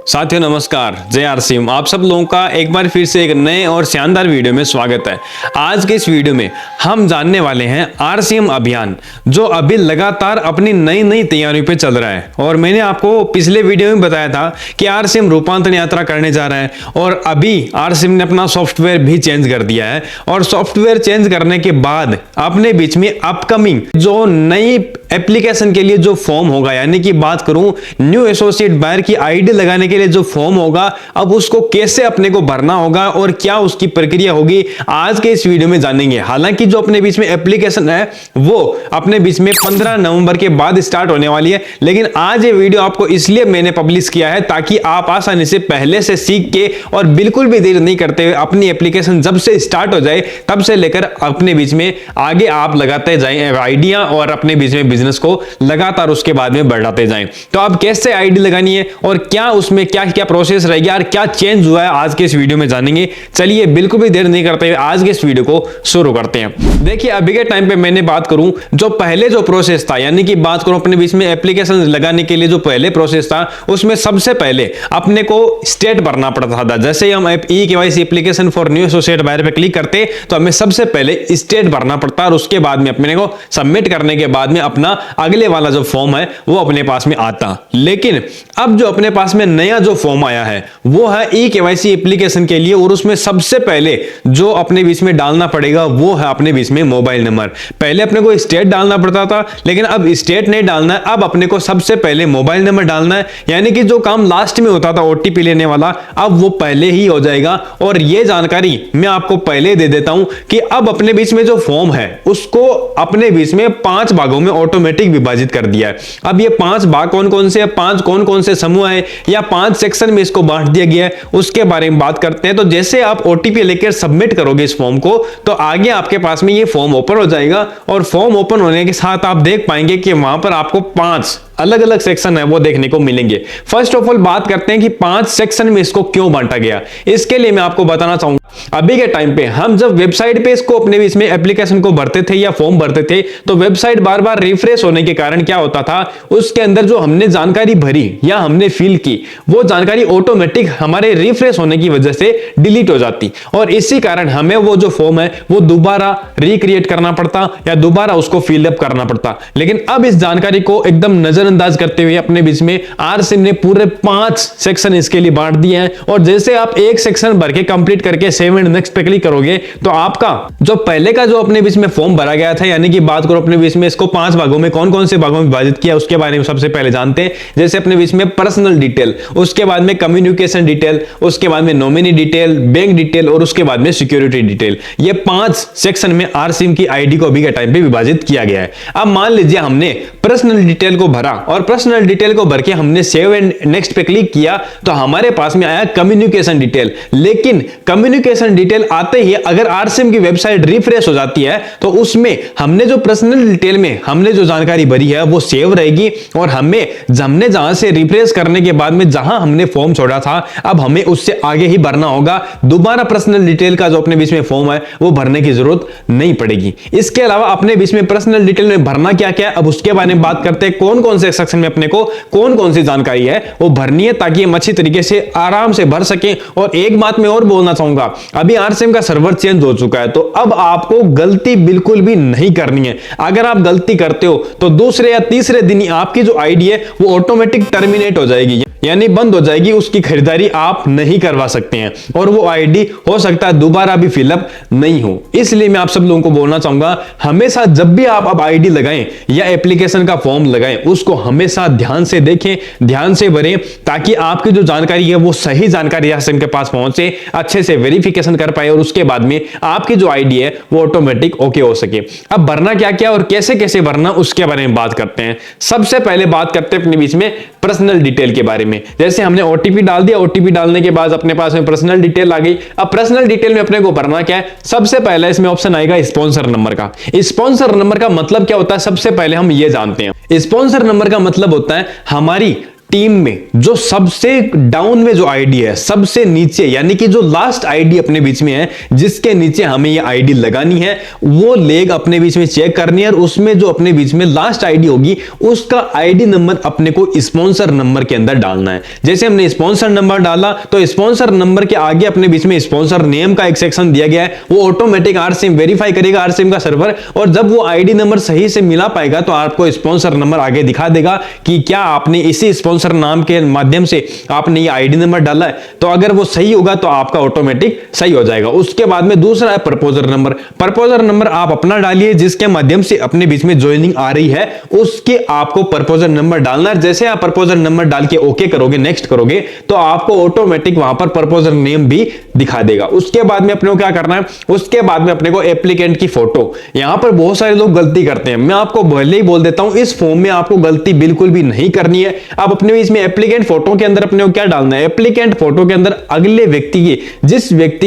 साथियों नमस्कार, जय आरसीएम। आप सब लोगों का एक बार फिर से एक नए और शानदार वीडियो में स्वागत है। आज के इस वीडियो में हम जानने वाले हैं आरसीएम अभियान, जो अभी लगातार अपनी नई नई तैयारियों पे चल रहा है। और मैंने आपको पिछले वीडियो में बताया था कि आरसीएम रूपांतरण यात्रा करने जा रहा है और अभी आरसीएम ने अपना सॉफ्टवेयर भी चेंज कर दिया है। और सॉफ्टवेयर चेंज करने के बाद अपने बीच में अपकमिंग जो नई एप्लीकेशन के लिए जो फॉर्म होगा, यानी कि बात करूं न्यू एसोसिएट बायर की आईडी लगाने के लिए जो फॉर्म होगा, अब उसको कैसे अपने को भरना होगा और क्या उसकी प्रक्रिया होगी, आज के इस वीडियो में जानेंगे। हालांकि जो अपने बीच में एप्लीकेशन है वो अपने बीच में 15 नवंबर के बाद स्टार्ट होने वाली है, लेकिन आज ये वीडियो आपको इसलिए मैंने पब्लिश किया है ताकि आप आसानी से पहले से सीख के और बिल्कुल भी देर नहीं करते हुए अपनी एप्लीकेशन जब से स्टार्ट हो जाए तब से लेकर अपने बीच में आगे आप लगाते जाएं आइडिया और अपने बीच में बिजनेस को लगातार उसके बाद में बढ़ाते जाएं। तो अब कैसे आईडी लगानी है और क्या उसमें क्या क्या प्रोसेस रहेगी और क्या चेंज हुआ है, आज के इस वीडियो में जानेंगे। चलिए बिल्कुल भी देर नहीं करते हुए आज के इस वीडियो को शुरू करते हैं। देखिए अभी के टाइम पे मैंने बात करूं जो पहले जो प्रोसेस था, यानी कि बात करूं अपने बीच में एप्लीकेशन लगाने के लिए जो पहले प्रोसेस था, उसमें सबसे पहले अपने को स्टेट भरना पड़ता था। जैसे हम e KYC application for new associate buyer पे क्लिक करते तो हमें सबसे पहले स्टेट भरना पड़ता और उसके बाद में अपने को सबमिट करने के बाद में अपना अगले वाला जो फॉर्म है वो अपने पास में आता। लेकिन अब जो अपने पास में नया जो फॉर्म आया है वो है ई केवाईसी एप्लीकेशन के लिए, और उसमें सबसे पहले जो अपने बीच में डालना पड़ेगा वो है अपने बीच में मोबाइल नंबर। पहले अपने को स्टेट डालना पड़ता था, लेकिन अब स्टेट नहीं डालना है, अब अपने को सबसे पहले मोबाइल नंबर डालना है। यानी कि जो काम लास्ट में होता था ओटीपी लेने वाला, अब वो पहले ही हो जाएगा। और ये जानकारी मैं आपको पहले दे देता हूं कि अब अपने बीच में जो फॉर्म है उसको अपने बीच में 5 भागों में ऑटोमेटिक विभाजित कर दिया है। अब ये 5 भाग कौन कौन से, 5 कौन कौन से समूह है या 5 सेक्शन में इसको बांट दिया गया है, उसके बारे में बात करते हैं। तो जैसे आप ओटीपी लेकर सबमिट करोगे इस फॉर्म को, तो आगे आपके पास में ये फॉर्म ओपन हो जाएगा और फॉर्म ओपन होने के साथ आप देख पाएंगे कि वहां पर आपको 5 अलग अलग सेक्शन है वो देखने को मिलेंगे। फर्स्ट ऑफ ऑल बात करते हैं कि 5 सेक्शन में इसको क्यों बांटा गया। इसके लिए मैं आपको बताना चाहूंगा, अभी के टाइम पे हम जब वेबसाइट पे इसको अपने बीच में एप्लीकेशन को भरते थे या फॉर्म भरते थे तो वेबसाइट बार बार रिफ्रेश होने के कारण क्या होता था, उसके अंदर जो हमने जानकारी भरी या हमने फिल की वो जानकारी ऑटोमेटिक हमारे रिफ्रेश होने की वजह से डिलीट हो जाती, और इसी कारण हमें वो जो फॉर्म है वो दोबारा रिक्रिएट करना पड़ता या दोबारा उसको फिलअप करना पड़ता। लेकिन अब इस जानकारी को एकदम नजरअंदाज करते हुए अपने बीच में आरसीएम ने पूरे 5 सेक्शन इसके लिए बांट दिए हैं। और जैसे आप एक सेक्शन भर के कंप्लीट करके सेव एंड नेक्स्ट पे क्लिक करोगे तो आपका जो पहले का जो अपने बीच में फॉर्म भरा गया था, यानी कि बात करो अपने बीच में इसको 5 भागों में कौन कौन से भागों में विभाजित किया उसके बारे में सबसे पहले जानते हैं। जैसे अपने बीच में पर्सनल डिटेल, उसके बाद में कम्युनिकेशन डिटेल, उसके बाद में नॉमिनी डिटेल, बैंक डिटेल और उसके बाद में सिक्योरिटी डिटेल। ये 5 सेक्शन में आरसीएम की आईडी को अभी के टाइम पे विभाजित किया गया है। अब मान लीजिए हमने पर्सनल डिटेल को भरा और पर्सनल डिटेल को भर के हमने सेव एंड नेक्स्ट पे क्लिक किया तो हमारे पास में आया कम्युनिकेशन डिटेल। लेकिन कम्युनिकेशन डिटेल आते ही अगर आरसीएम की वेबसाइट रिफ्रेश हो जाती है तो उसमें हमने जो पर्सनल डिटेल में हमने जो जानकारी भरी है वो सेव रहेगी, और हमने जहां से रिफ्रेश करने के बाद में जहां हमने फॉर्म छोड़ा था अब हमें उससे आगे ही भरना होगा। दोबारा पर्सनल डिटेल का जो अपने बीच में फॉर्म है वो भरने की जरूरत नहीं पड़ेगी। इसके अलावा अपने बीच में पर्सनल डिटेल में भरना क्या क्या, अब उसके बारे में बात करते हैं। कौन कौन से सेक्शन में अपने को कौन कौन सी जानकारी है वो भरनी है ताकि हम अच्छी तरीके से आराम से भर सकें। और एक बात मैं और बोलना चाहूंगा, अभी आरसीएम का सर्वर चेंज हो चुका है तो अब आपको गलती बिल्कुल भी नहीं करनी है। अगर आप गलती करते हो तो दूसरे या तीसरे दिन ही आपकी जो आईडी है वो ऑटोमेटिक टर्मिनेट हो जाएगी, यानी बंद हो जाएगी, उसकी खरीदारी आप नहीं करवा सकते हैं और वो आईडी हो सकता है दोबारा भी फिलअप नहीं हो। इसलिए मैं आप सब लोगों को बोलना चाहूंगा, हमेशा जब भी आप अब आईडी लगाएं या एप्लीकेशन का फॉर्म लगाएं उसको हमेशा ध्यान से देखें, ध्यान से भरें ताकि आपकी जो जानकारी है वो सही जानकारी आरसीएम के पास पहुंचे, अच्छे से वेरिफिकेशन कर पाए और उसके बाद में आपकी जो आईडी है वो ऑटोमेटिक ओके हो सके। अब भरना क्या क्या और कैसे कैसे भरना उसके बारे में बात करते हैं। सबसे पहले बात करते हैं अपने बीच में पर्सनल डिटेल के बारे में। जैसे हमने ओटीपी डाल दिया, ओटीपी डालने के बाद अपने पास में पर्सनल डिटेल आ गई। अब पर्सनल डिटेल में अपने को भरना क्या है, सबसे पहले इसमें ऑप्शन आएगा स्पॉन्सर नंबर का। स्पॉन्सर नंबर का मतलब क्या होता है, सबसे पहले हम ये जानते हैं। स्पॉन्सर नंबर का मतलब होता है हमारी टीम में जो सबसे डाउन में जो आईडी है, सबसे नीचे यानी कि जो लास्ट आईडी अपने बीच में है, जिसके नीचे हमें ये आईडी लगानी है, वो लेग अपने बीच में चेक करनी है और उसमें जो अपने बीच में लास्ट आईडी होगी उसका आईडी नंबर अपने को स्पॉन्सर नंबर के अंदर डालना है। जैसे हमने स्पॉन्सर नंबर डाला तो स्पॉन्सर नंबर के आगे अपने बीच में स्पॉन्सर नेम का एक सेक्शन दिया गया है, वो ऑटोमेटिक आरसीएम वेरीफाई करेगा, आरसीएम का सर्वर, और जब वो आईडी नंबर सही से मिला पाएगा तो आपको स्पॉन्सर नंबर आगे दिखा देगा कि क्या आपने इसी स्पॉन्सर नाम के माध्यम से आपने ये आईडी नंबर डाला है। तो अगर वो सही होगा तो आपका ऑटोमेटिक सही हो जाएगा। उसके बाद में दूसरा है प्रपोजर नंबर। प्रपोजर नंबर आप अपना डालिए जिसके माध्यम से अपने बीच में ज्वाइनिंग आ रही है, उसके आपको प्रपोजर नंबर डालना है। जैसे आप प्रपोजर नंबर डाल के ओके करोगे, नेक्स्ट करोगे, तो आपको ऑटोमेटिक वहां पर प्रपोजर नेम भी दिखा देगा। उसके बाद में अपने को क्या करना है, उसके बाद में अपने को एप्लीकेंट की फोटो। यहां पर बहुत सारे लोग गलती करते हैं, मैं आपको पहले ही बोल देता हूं, इस फॉर्म में आपको गलती बिल्कुल भी नहीं करनी है। आप अपने इसमें एप्लीकेंट फोटो के अंदर अपने को क्या डालना है, एप्लीकेंट फोटो के अंदर अगले व्यक्ति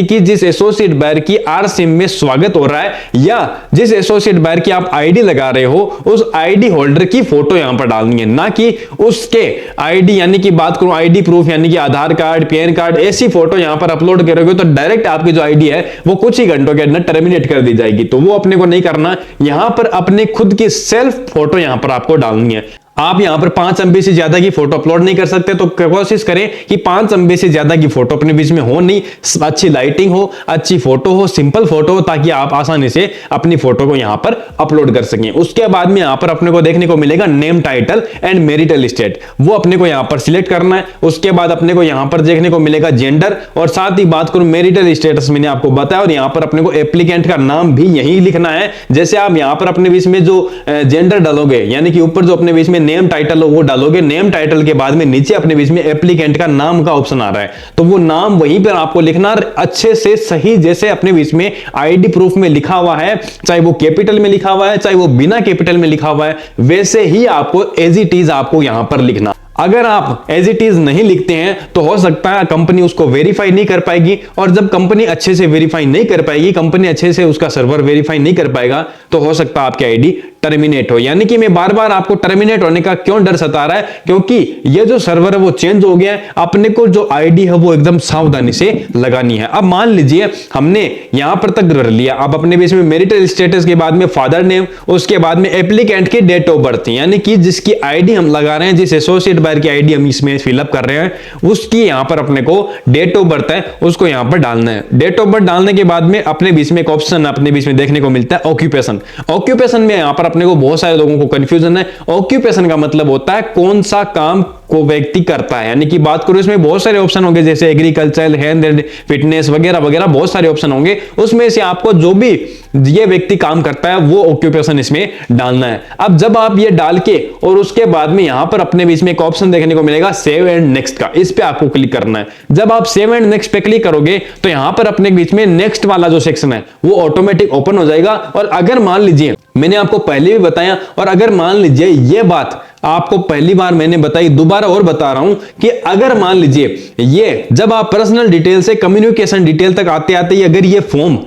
की, जिस एसोसिएट बायर की आरसीएम में स्वागत हो रहा है या जिस एसोसिएट बायर की आप आईडी लगा रहे हो, उस आईडी होल्डर की फोटो यहां पर डालनी है, ना कि उसके आईडी यानी कि बात करूं आईडी प्रूफ यानी कि आधार कार्ड, पैन कार्ड, ऐसी फोटो यहां पर अपलोड करोगे तो डायरेक्ट आपकी जो आईडी है वो कुछ ही घंटों के अंदर टर्मिनेट कर दी जाएगी। तो वो अपने को नहीं करना, यहां पर अपने खुद की सेल्फ फोटो यहां पर आपको डालनी है। आप यहां पर 5 MB से ज्यादा की फोटो अपलोड नहीं कर सकते, तो कोशिश करें कि 5 MB से ज्यादा की फोटो अपने बीच में हो नहीं, अच्छी लाइटिंग हो, अच्छी फोटो हो, सिंपल फोटो हो, ताकि आप आसानी से अपनी फोटो को यहां पर अपलोड कर सकें। उसके बाद में यहां पर अपने को देखने को मिलेगा name, title and marital state, वो अपने को यहां पर सिलेक्ट करना है। उसके बाद अपने को यहां पर देखने को मिलेगा जेंडर, और साथ ही बात करूं मैरिटल स्टेटस मैंने आपको बताया, और यहां पर अपने को एप्लीकेंट का नाम भी यही लिखना है। जैसे आप यहां पर अपने बीच में जो जेंडर डालोगे यानी कि ऊपर जो अपने बीच में नेम टाइटल हो वो डालोगे, नेम टाइटल के बाद में नीचे अपने बीच में एप्लीकेंट का नाम का ऑप्शन आ रहा है, तो वो नाम वहीं पर आपको लिखना अच्छे से सही, जैसे अपने बीच में आईडी प्रूफ में लिखा हुआ है, चाहे वो कैपिटल में लिखा हुआ है चाहे वो बिना कैपिटल में लिखा हुआ है, वैसे ही आपको एज इट इज आपको यहां पर लिखना। अगर आप एज इट इज नहीं लिखते हैं तो हो सकता है कंपनी उसको वेरीफाई नहीं कर पाएगी, और जब कंपनी अच्छे से वेरीफाई नहीं कर पाएगी, कंपनी अच्छे से उसका सर्वर वेरीफाई नहीं कर पाएगा, तो हो सकता है आपकी आईडी टर्मिनेट हो। यानी कि मैं बार बार आपको टर्मिनेट होने का क्यों डर सता रहा है, क्योंकि ये जो सर्वर है वो चेंज हो गया है, अपने को जो आईडी है वो एकदम सावधानी से लगानी है। अब मान लीजिए हमने यहां पर तक कर लिया, अब अपने बीच में मैरिटल स्टेटस के बाद में फादर नेम, उसके बाद में एप्लीकेंट की डेट ऑफ बर्थ, यानी कि जिसकी आईडी हम लगा रहे हैं, जिस एसोसिएट बायर की आईडी हम इसमें फिलअप कर रहे हैं, उसकी यहां पर अपने को डेट ऑफ बर्थ है उसको यहां पर डालना है। डेट ऑफ बर्थ डालने के बाद में अपने बीच में एक ऑप्शन अपने बीच में देखने को मिलता है ऑक्यूपेशन। ऑक्यूपेशन में यहां पर अपने को बहुत सारे लोगों को कंफ्यूजन है। ऑक्यूपेशन का मतलब होता है कौन सा काम को व्यक्ति करता है, यानी कि बात करूं इसमें बहुत सारे ऑप्शन होंगे, जैसे एग्रीकल्चर, हेल्थ एंड फिटनेस वगैरह वगैरह बहुत सारे ऑप्शन होंगे, उसमें से आपको जो भी ये व्यक्ति काम करता है वो ऑक्यूपेशन इसमें डालना है। अब जब आप ये डाल के और उसके बाद में यहां पर अपने बीच में एक ऑप्शन देखने को मिलेगा सेव एंड नेक्स्ट का, इस पे आपको क्लिक करना है। जब आप सेव एंड नेक्स्ट पे क्लिक करोगे तो यहां पर अपने बीच में नेक्स्ट वाला जो सेक्शन है वो ऑटोमेटिक ओपन हो जाएगा। और अगर मान लीजिए मैंने आपको पहले भी बताया, और अगर मान लीजिए ये बात आपको पहली बार मैंने बताई, दोबारा और बता रहा हूं कि अगर मान लीजिए ये जब आप पर्सनल डिटेल से कम्युनिकेशन डिटेल तक आते आते अगर ये फॉर्म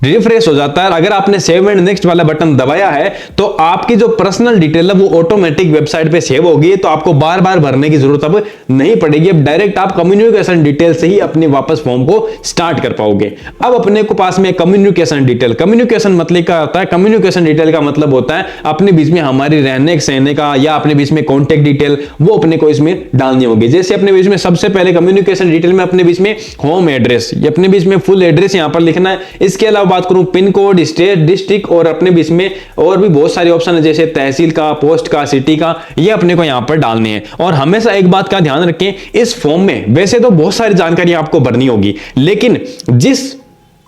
रिफ्रेश हो जाता है, अगर आपने सेव एंड नेक्स्ट वाला बटन दबाया है तो आपकी जो पर्सनल डिटेल है वो ऑटोमेटिक वेबसाइट पे सेव होगी, तो आपको बार बार भरने की जरूरत अब नहीं पड़ेगी। अब डायरेक्ट आप कम्युनिकेशन डिटेल से ही अपने वापस फॉर्म को स्टार्ट कर पाओगे। अब अपने को पास में कम्युनिकेशन डिटेल, कम्युनिकेशन मतलब क्या होता है, कम्युनिकेशन डिटेल का मतलब होता है अपने बीच में हमारी रहने सहने का या अपने बीच में कॉन्टेक्ट डिटेल, वो अपने को इसमें डालनी होगी। जैसे अपने बीच में सबसे पहले कम्युनिकेशन डिटेल में अपने बीच में होम एड्रेस, ये अपने बीच में फुल एड्रेस यहां पर लिखना है। इसके अलावा बात करूं पिन कोड, स्टेट, डिस्ट्रिक्ट, और अपने बीच में और भी बहुत सारे ऑप्शन है, जैसे तहसील का, पोस्ट का, सिटी का, ये अपने को यहां पर डालने हैं। और हमेशा एक बात का ध्यान रखें, इस फॉर्म में वैसे तो बहुत सारी जानकारी आपको भरनी होगी, लेकिन जिस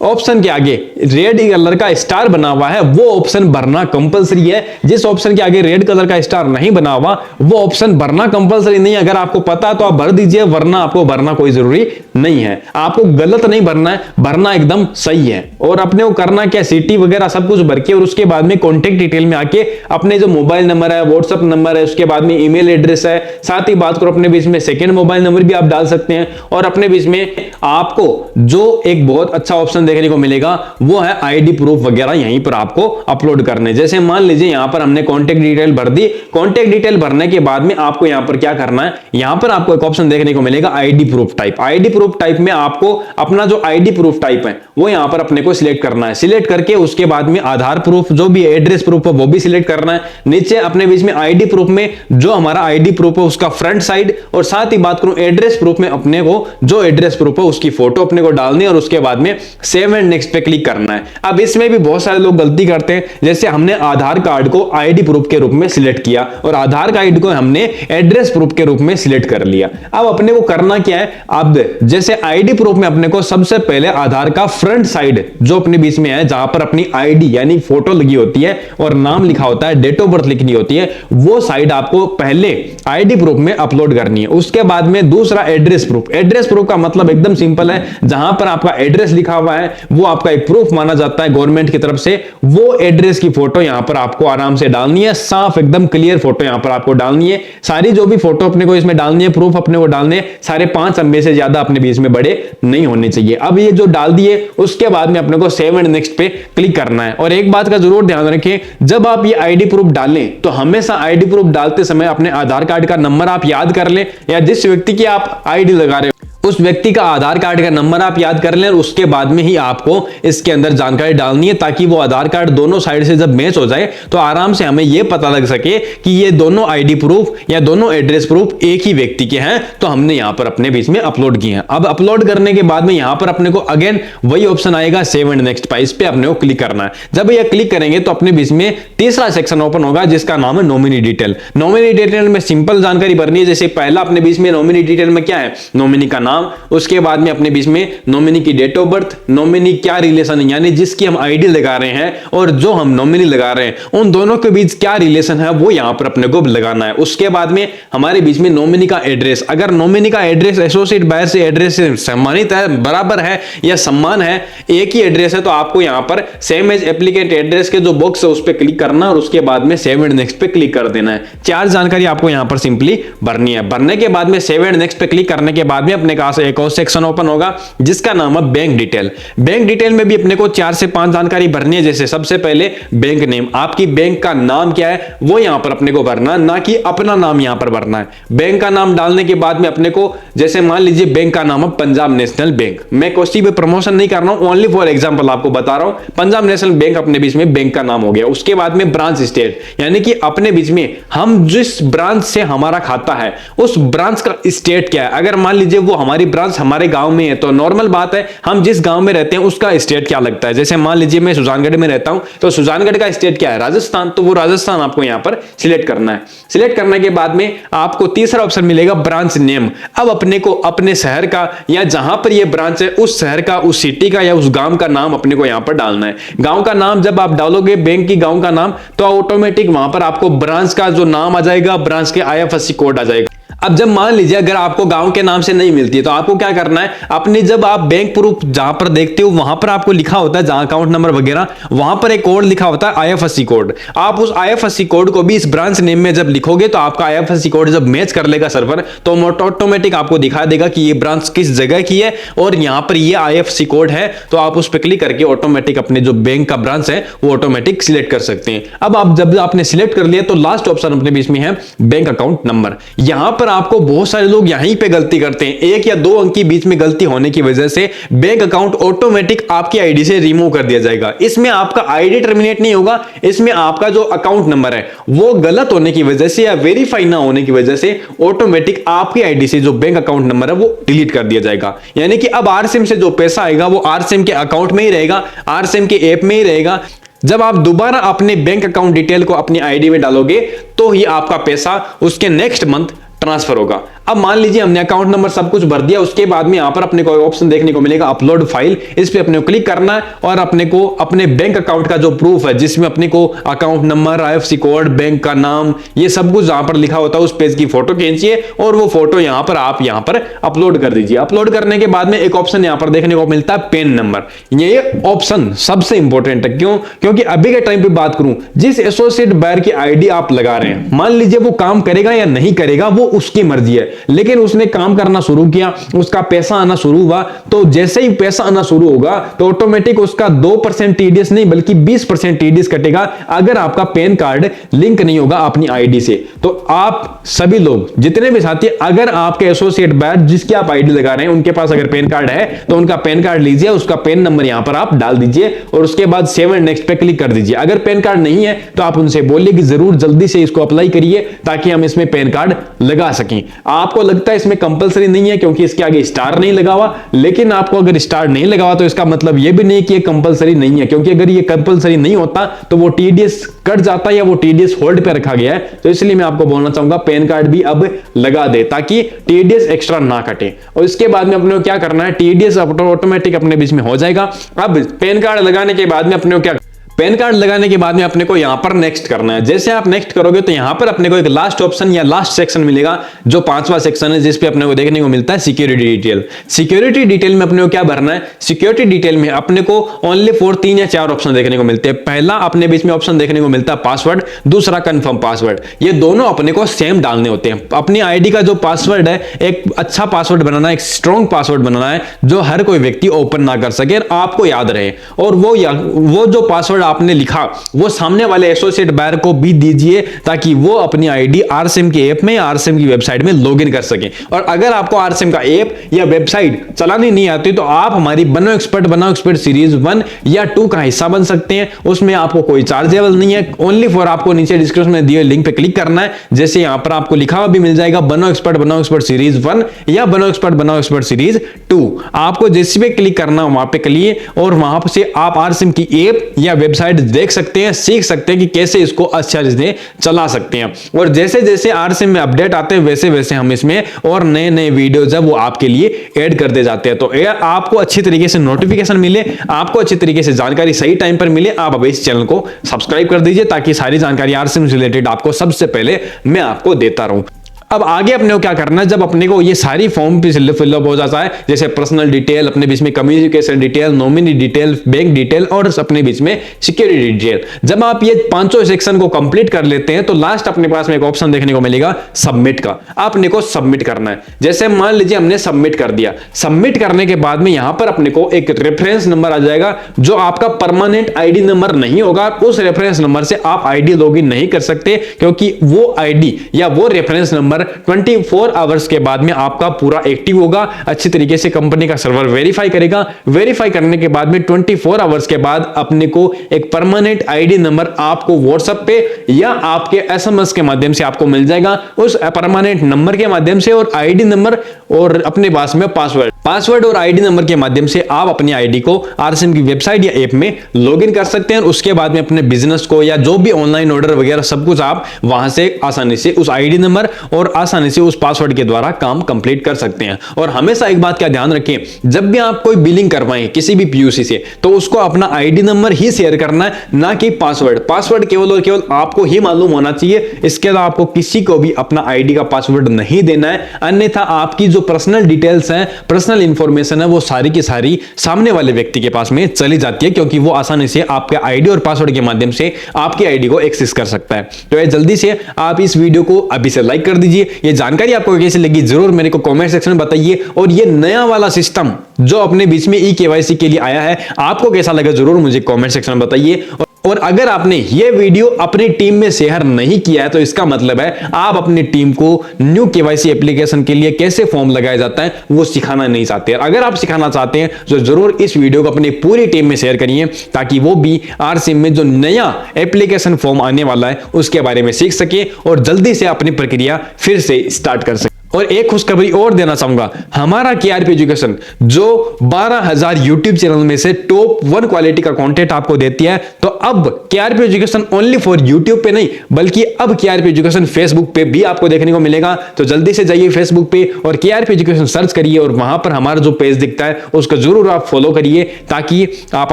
ऑप्शन के आगे रेड कलर का स्टार बना हुआ है वो ऑप्शन भरना कंपलसरी है। जिस ऑप्शन के आगे रेड कलर का स्टार नहीं बना हुआ वो ऑप्शन भरना कंपलसरी नहीं है। अगर आपको पता है तो आप भर दीजिए, वरना आपको भरना कोई जरूरी नहीं है। आपको गलत नहीं भरना है, भरना एकदम सही है। और अपने को करना क्या, सिटी वगैरह सब कुछ भर के और उसके बाद में कॉन्टेक्ट डिटेल में आके अपने जो मोबाइल नंबर है, व्हाट्सएप नंबर है, उसके बाद में ईमेल एड्रेस है, साथ ही बात करो अपने बीच में सेकेंड मोबाइल नंबर भी आप डाल सकते हैं। और अपने बीच में आपको जो एक बहुत अच्छा ऑप्शन देखने को मिलेगा वो है आईडी प्रूफ वगैरह यहीं पर आपको अपलोड करने। जैसे मान लीजिए यहां पर हमने कॉन्टेक्ट डिटेल भर दी, कॉन्टेक्ट डिटेल भरने के बाद में आपको यहां पर क्या करना है, यहां पर आपको एक ऑप्शन देखने को मिलेगा ID proof type. ID proof type में आपको अपना जो आईडी प्रूफ टाइप है वो यहां पर अपने को सिलेक्ट करना है। सिलेक्ट करके उसके बाद में आधार प्रूफ जो भी एड्रेस प्रूफ है वो भी सिलेक्ट करना है। नीचे अपने बीच में आईडी प्रूफ में जो हमारा आईडी प्रूफ है उसका फ्रंट साइड, और साथ ही बात करूं एड्रेस प्रूफ में अपने को जो एड्रेस प्रूफ है उसकी फोटो अपने को डालनी है और उसके बाद में सेव एंड नेक्स्ट पे क्लिक करना है। अब इसमें भी बहुत सारे लोग गलती करते हैं, जैसे हमने आधार कार्ड को आईडी प्रूफ के रूप में सिलेक्ट किया और आधार कार्ड को हमने एड्रेस प्रूफ के रूप में सिलेक्ट कर लिया। अब अपने को करना क्या है, अब जैसे आईडी प्रूफ में अपने को सबसे पहले आधार का फ्रंट साइड जो अपने बीच में है जहां पर अपनी आईडी यानी फोटो लगी होती है और नाम लिखा होता है, डेट ऑफ बर्थ लिखनी होती है, वो साइड आपको पहले आईडी प्रूफ में अपलोड करनी है। उसके बाद में दूसरा एड्रेस प्रूफ। एड्रेस प्रूफ का मतलब एकदम सिंपल है, जहां पर आपका एड्रेस लिखा हुआ है वो आपका एक प्रूफ माना जाता है गवर्नमेंट की तरफ से। वो एड्रेस की फोटो यहां पर आपको आराम से डालनी है, साफ एकदम क्लियर फोटो यहां पर आपको डालनी है। सारी जो भी फोटो अपने को इसमें डालनी है, प्रूफ अपने को डालने 5.5 MB से ज्यादा अपने बीच में बड़े नहीं होने चाहिए। अब ये जो डाल दिए उसके बाद में अपने को सेव एंड नेक्स्ट पे क्लिक करना है। और एक बात का जरूर ध्यान रखें, जब आप ये आईडी प्रूफ डालें तो हमेशा आईडी प्रूफ डालते समय अपने आधार कार्ड का नंबर आप याद कर लें, या जिस व्यक्ति की आप आईडी लगा रहे हो उस व्यक्ति का आधार कार्ड का नंबर आप याद कर लें और उसके बाद में ही आपको इसके अंदर जानकारी डालनी है, ताकि वो आधार कार्ड दोनों साइड से जब मैच हो जाए तो आराम से हमें यह पता लग सके कि ये दोनों आईडी प्रूफ या दोनों एड्रेस प्रूफ एक ही व्यक्ति के हैं, तो हमने यहां पर अपने बीच में अपलोड किए हैं। अब अपलोड करने के बाद में यहां पर अपने को अगेन वही ऑप्शन आएगा सेव एंड नेक्स्ट पे, इस पे अपने को क्लिक करना है। जब यह क्लिक करेंगे तो अपने बीच में तीसरा सेक्शन ओपन होगा जिसका नाम है नॉमिनी डिटेल। नॉमिनी डिटेल में सिंपल जानकारी भरनी है। जैसे पहला अपने बीच में नॉमिनी डिटेल में क्या है, नॉमिनी का नाम, उसके बाद में अपने बीच में नॉमिनी की डेट ऑफ बर्थ, नॉमिनी क्या रिलेशन है यानी जिसकी हम आईडी लगा रहे हैं और जो हम नॉमिनी लगा रहे हैं उन दोनों के बीच क्या रिलेशन है वो यहां पर अपने को लगाना है। उसके बाद में हमारे बीच में नॉमिनी का एड्रेस, अगर नॉमिनी का एड्रेस एसोसिएट बायर से एड्रेस से सम्मानित है, बराबर है या समान है, एक ही एड्रेस है, तो आपको यहां पर सेम एज एप्लीकेंट एड्रेस के जो बॉक्स है उस पर क्लिक करना और उसके बाद में सेव एंड नेक्स्ट पे क्लिक कर देना है। 4 जानकारी आपको यहां पर सिंपली भरनी है। भरने के बाद में सेव एंड नेक्स्ट पे क्लिक करने के बाद में अपने पास एक और सेक्शन ओपन होगा जिसका नाम है बैंक डिटेल। बैंक डिटेल में भी अपने को 4 से 5 जानकारी भरनी है। जैसे सबसे पहले बैंक नेम, आपकी बैंक का नाम क्या है वो यहां पर अपने को भरना है, ना कि अपना नाम यहां पर भरना है। बैंक का नाम डालने के बाद में अपने को, जैसे मान लीजिए बैंक का नाम है पंजाब नेशनल बैंक, मैं किसी भी प्रमोशन नहीं कर रहा हूं, ओनली फॉर एग्जांपल आपको बता रहा हूं, पंजाब नेशनल बैंक अपने बीच में बैंक का नाम हो गया। उसके बाद में ब्रांच स्टेट, यानी कि अपने बीच में हम जिस ब्रांच से हमारा खाता है उस ब्रांच का स्टेट क्या है। अगर मान लीजिए वो हमारी ब्रांच हमारे गांव में है तो नॉर्मल बात है हम जिस गांव में रहते हैं उसका स्टेट क्या लगता है। जैसे मान लीजिए मैं सुजानगढ़ में रहता हूं तो सुजानगढ़ का स्टेट क्या है, राजस्थान, तो वो राजस्थान आपको यहां पर सिलेक्ट करना है। सिलेक्ट करने के बाद में आपको तीसरा ऑप्शन मिलेगा ब्रांच नेम। अब अपने को अपने शहर का या जहां पर ये ब्रांच है उस शहर का, उस सिटी का या उस गांव का नाम अपने को यहां पर डालना है। गांव का नाम जब आप डालोगे बैंक की गांव का नाम तो ऑटोमेटिक वहां पर आपको ब्रांच का जो नाम आ जाएगा, ब्रांच के IFSC कोड आ जाएगा। अब जब मान लीजिए अगर आपको गांव के नाम से नहीं मिलती है तो आपको क्या करना है, अपनी जब आप बैंक प्रूफ जहां पर देखते हो वहां पर आपको लिखा होता है जहां अकाउंट नंबर वगैरह, वहां पर एक कोड लिखा होता है IFSC कोड। आप उस IFSC कोड को भी इस ब्रांच नेम में जब लिखोगे तो आपका IFSC कोड जब मैच कर लेगा सर्वर तो ऑटोमेटिक आपको दिखा देगा कि ये ब्रांच किस जगह की है और यहां पर ये IFSC कोड है। तो आप उस पर क्लिक करके ऑटोमेटिक अपने जो बैंक का ब्रांच है वो ऑटोमेटिक सिलेक्ट कर सकते हैं। अब आप जब आपने सिलेक्ट कर लिया तो लास्ट ऑप्शन अपने बीच में है बैंक अकाउंट नंबर। यहां पर आपको बहुत सारे लोग यहीं पे गलती करते हैं, 1 या 2 अंक की बीच में गलती होने की वजह से बैंक अकाउंट ऑटोमेटिक आपकी आईडी से रिमूव कर दिया जाएगा। इसमें आपका आईडी टर्मिनेट नहीं होगा, इसमें आपका जो अकाउंट नंबर है वो गलत होने की वजह से या वेरीफाई ना होने की वजह से ऑटोमेटिक आपकी आईडी से जो बैंक अकाउंट नंबर है वो डिलीट कर दिया जाएगा। यानी कि अब आरसीएम से जो पैसा आएगा वो आरसीएम के अकाउंट में ही रहेगा, आरसीएम के ऐप में ही रहेगा। जब आप दोबारा अपने बैंक अकाउंट डिटेल को अपनी आईडी में डालोगे तो ही आपका पैसा उसके नेक्स्ट मंथ ट्रांसफर होगा। अब मान लीजिए हमने अकाउंट नंबर सब कुछ भर दिया, उसके बाद में यहां पर अपने को ऑप्शन देखने को मिलेगा अपलोड फाइल। इस पे अपने को क्लिक करना है और अपने को अपने बैंक अकाउंट का जो प्रूफ है जिसमें अपने को account number, IFSC code, bank का नाम, ये सब कुछ जहां पर लिखा होता है उस पेज की फोटो खींचिए और वो फोटो यहां पर आप यहां पर अपलोड कर दीजिए। अपलोड करने के बाद में एक ऑप्शन यहां पर देखने को मिलता है पेन नंबर। ये ऑप्शन सबसे इंपॉर्टेंट है। क्यों? क्योंकि अभी के टाइम पे बात करूं, जिस एसोसिएट बायर की आईडी आप लगा रहे हैं, मान लीजिए वो काम करेगा या नहीं करेगा वो उसकी मर्जी है। लेकिन उसने काम करना शुरू किया, उसका पैसा आना शुरू हुआ, तो जैसे ही पैसा आना शुरू होगा तो ऑटोमेटिक उसका 2% टीडीएस नहीं बल्कि 20% टीडीएस कटेगा अगर आपका पैन कार्ड लिंक नहीं होगा अपनी आईडी से। तो आप सभी लोग जितने भी साथी, अगर आपके एसोसिएट बैच जिसकी आप आईडी लगा रहे हैं उनके पास अगर पैन कार्ड है तो उनका पैन कार्ड लीजिए, उसका पैन नंबर यहां पर आप डाल दीजिए और उसके बाद सेव एंड नेक्स्ट पे क्लिक कर दीजिए। अगर पैन कार्ड नहीं है तो आप उनसे बोलिए कि जरूर जल्दी से इसको अप्लाई करिए ताकि हम इसमें पैन कार्ड लगा सकें। आपको लगता है इसमें कंपलसरी नहीं है क्योंकि इसके आगे स्टार नहीं लगा हुआ, लेकिन आपको अगर स्टार नहीं लगा हुआ तो इसका मतलब यह भी नहीं कि ये कंपलसरी नहीं है, क्योंकि अगर ये कंपलसरी नहीं होता तो वो टीडीएस कट जाता या वो टीडीएस होल्ड पे रखा गया है। तो इसलिए मैं आपको बोलना चाहूंगा पैन कार्ड भी अब लगा दे ताकि टीडीएस एक्स्ट्रा ना कटे। और इसके बाद में अपने को क्या करना है, टीडीएस ऑटोमेटिक अपने बीच में हो जाएगा। अब पैन कार्ड लगाने के बाद में अपने को क्या, पैन कार्ड लगाने के बाद में अपने को यहां पर नेक्स्ट करना है। जैसे आप नेक्स्ट करोगे तो यहां पर अपने को एक लास्ट ऑप्शन या लास्ट सेक्शन मिलेगा जो 5वां सेक्शन है, जिस पे अपने को देखने को मिलता है सिक्योरिटी डिटेल। सिक्योरिटी डिटेल में अपने को क्या भरना है, सिक्योरिटी डिटेल में अपने को ओनली 3 या 4 ऑप्शन देखने को मिलते हैं। पहला अपने बीच में ऑप्शन देखने को मिलता है पासवर्ड, दूसरा कंफर्म पासवर्ड। ये दोनों अपने को सेम डालने होते हैं। अपनी आईडी का जो पासवर्ड है एक अच्छा पासवर्ड बनाना है, एक स्ट्रॉन्ग पासवर्ड बनाना है जो हर कोई व्यक्ति ओपन ना कर सके, आपको याद रहे। और वो जो पासवर्ड आपने लिखा वो सामने वाले एसोसिएट बायर को भी दीजिए ताकि वो अपनी आईडी आरसीएम के ऐप में या आरसीएम की वेबसाइट में लॉगिन कर सके। और अगर आपको आरसीएम का ऐप या वेबसाइट चलानी नहीं आती तो आप हमारी बनाओ एक्सपर्ट सीरीज 1 या 2 का हिस्सा बन सकते हैं। उसमें आपको कोई चार्जेबल नहीं है, ओनली फॉर आपको नीचे डिस्क्रिप्शन में दिए लिंक पे क्लिक करना है। जैसे यहां पर आपको लिखा हुआ भी मिल जाएगा बनाओ एक्सपर्ट सीरीज 1 या बनाओ एक्सपर्ट सीरीज 2। आपको जैसे भी क्लिक करना वहां पे क्लिक, और वहां से आप आरसीएम की ऐप या वेबसाइट देख सकते हैं, सीख सकते हैं कि कैसे इसको अच्छा चीजें चला सकते हैं। और जैसे जैसे आरसीएम में अपडेट आते हैं वैसे वैसे हम इसमें और नए नए वीडियोज है वो आपके लिए ऐड करते जाते हैं। तो आपको अच्छी तरीके से नोटिफिकेशन मिले, आपको अच्छी तरीके से जानकारी सही टाइम पर मिले, आप अब इस चैनल को सब्सक्राइब कर दीजिए ताकि सारी जानकारी आरसीएम से रिलेटेड आपको सबसे पहले मैं आपको देता रहूं। अब आगे अपने को क्या करना है, जब अपने को ये सारी फॉर्म पे फिलअप हो जाता है, जैसे पर्सनल डिटेल, अपने बीच में communication detail, nominee detail, bank detail और अपने बीच में सिक्योरिटी डिटेल, जब आप ये 500 सेक्शन को कंप्लीट कर लेते हैं तो लास्ट अपने पास में एक ऑप्शन देखने को मिलेगा सबमिट का। आपने को सबमिट करना है। जैसे मान लीजिए हमने सबमिट कर दिया, सबमिट करने के बाद में यहां पर अपने को एक रेफरेंस नंबर आ जाएगा जो आपका परमानेंट आईडी नंबर नहीं होगा। उस रेफरेंस नंबर से आप आईडी लॉगिन नहीं कर सकते क्योंकि वो आईडी या वो रेफरेंस नंबर 24 आवर्स के बाद में आपका पूरा एक्टिव होगा। अच्छी तरीके से कंपनी का सर्वर वेरीफाई करेगा। वेरीफाई करने के बाद में 24 आवर्स के बाद अपने को एक परमानेंट आईडी नंबर आपको व्हाट्सएप पे या आपके एसएमएस के माध्यम से आपको मिल जाएगा। उस परमानेंट नंबर के माध्यम से और आईडी नंबर और अपने पास में पासवर्ड और आईडी नंबर के माध्यम से आप अपनी आईडी को आरसीएम की वेबसाइट या ऐप में लॉगिन कर सकते हैं। उसके बाद में अपने बिजनेस को या जो भी ऑनलाइन ऑर्डर वगैरह सब कुछ आप वहां से आसानी से उस आईडी नंबर और आसानी से उस पासवर्ड के द्वारा काम कंप्लीट कर सकते हैं। और हमेशा एक बात का ध्यान रखें, जब भी आप कोई बिलिंग करवाएं किसी भी पीयूसी से तो उसको अपना आईडी नंबर ही शेयर करना है, ना कि पासवर्ड केवल और केवल आपको ही मालूम होना चाहिए। इसके अलावा आपको किसी को भी अपना आईडी का पासवर्ड नहीं देना है, अन्यथा आपकी जो पर्सनल डिटेल्स हैं, पर्सनल इंफॉर्मेशन है, वो सारी की सारी सामने वाले व्यक्ति के पास में चली जाती है क्योंकि वो आसानी से आपके आईडी और पासवर्ड के माध्यम से आपकी आईडी को एक्सेस कर सकता है। तो जल्दी से आप इस वीडियो को अभी से लाइक कर दीजिए। ये जानकारी आपको कैसी लगी जरूर मेरे को कमेंट सेक्शन में बताइए। और ये नया वाला सिस्टम जो अपने बीच में ई-केवाईसी के लिए आया है आपको कैसा लगा जरूर मुझे कमेंट सेक्शन में बताइए। और अगर आपने ये वीडियो अपनी टीम में शेयर नहीं किया है तो इसका मतलब है आप अपनी टीम को न्यू केवाईसी एप्लीकेशन के लिए कैसे फॉर्म लगाया जाता है वो सिखाना नहीं चाहते। अगर आप सिखाना चाहते हैं तो जरूर इस वीडियो को अपनी पूरी टीम में शेयर करिए ताकि वो भी आरसीएम में जो नया एप्लीकेशन फॉर्म आने वाला है उसके बारे में सीख सके और जल्दी से अपनी प्रक्रिया फिर से स्टार्ट कर सके। और एक खुशखबरी और देना चाहूंगा, हमारा केआरपी एजुकेशन जो 12,000 यूट्यूब चैनल में से टॉप 1 क्वालिटी का कंटेंट आपको देती है, तो अब KRP education only for YouTube पे नहीं बल्कि अब केआरपी एजुकेशन फेसबुक पे भी आपको देखने को मिलेगा। तो जल्दी से जाइए फेसबुक पे और केआरपी एजुकेशन सर्च करिए और वहां पर हमारा जो पेज दिखता है उसको जरूर आप फॉलो करिए ताकि आप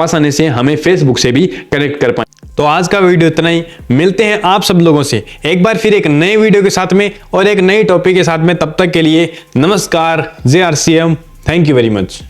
आसानी से हमें फेसबुक से भी कनेक्ट कर पाए। तो आज का वीडियो इतना ही, मिलते हैं आप सब लोगों से एक बार फिर एक नए वीडियो के साथ में और एक नई टॉपिक के साथ में। तब तक के लिए नमस्कार, जय RCM, thank you very much.